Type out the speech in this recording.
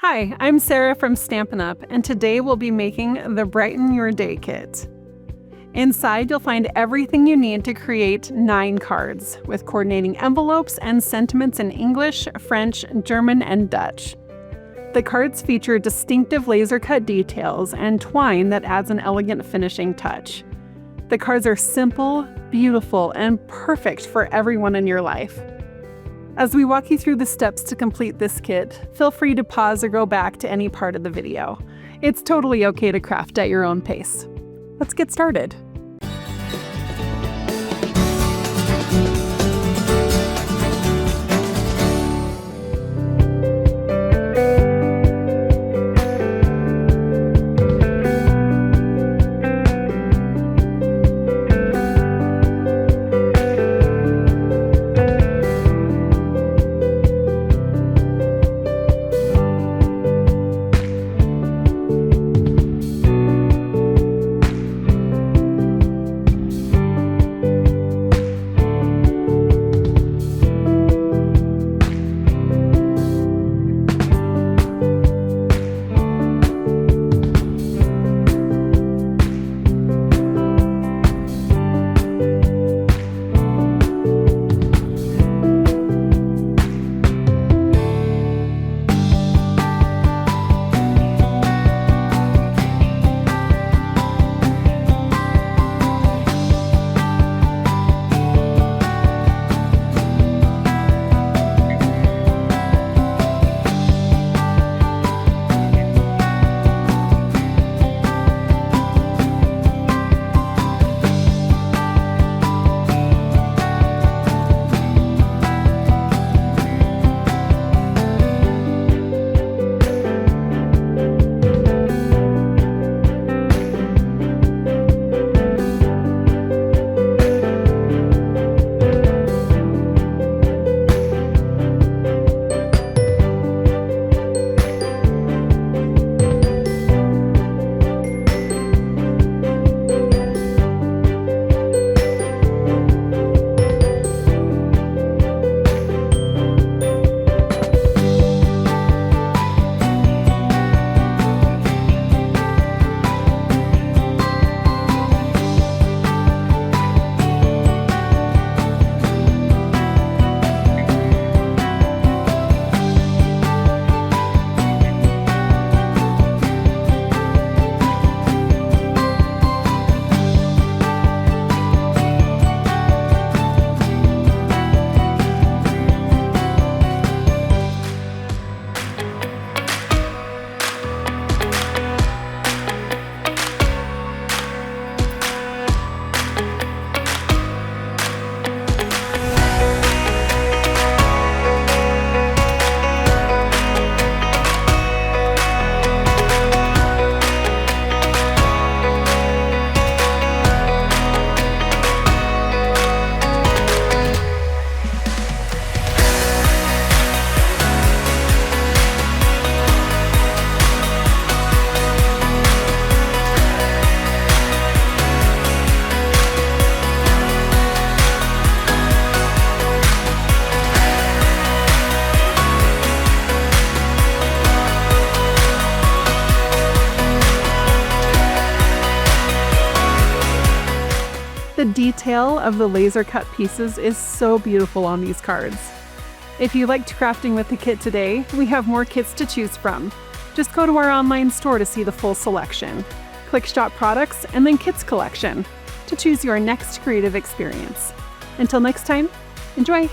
Hi, I'm Sara from Stampin Up, and today we'll be making the Brighten Your Day Kit. Inside, you'll find everything you need to create 9 cards, with coordinating envelopes and sentiments in English, French, German, and Dutch. The cards feature distinctive laser-cut details and twine that adds an elegant finishing touch. The cards are simple, beautiful, and perfect for everyone in your life. As we walk you through the steps to complete this kit, feel free to pause or go back to any part of the video. It's totally okay to craft at your own pace. Let's get started. The detail of the laser cut pieces is so beautiful on these cards. If you liked crafting with the kit today, we have more kits to choose from. Just go to our online store to see the full selection. Click Shop Products and then Kits Collection to choose your next creative experience. Until next time, enjoy!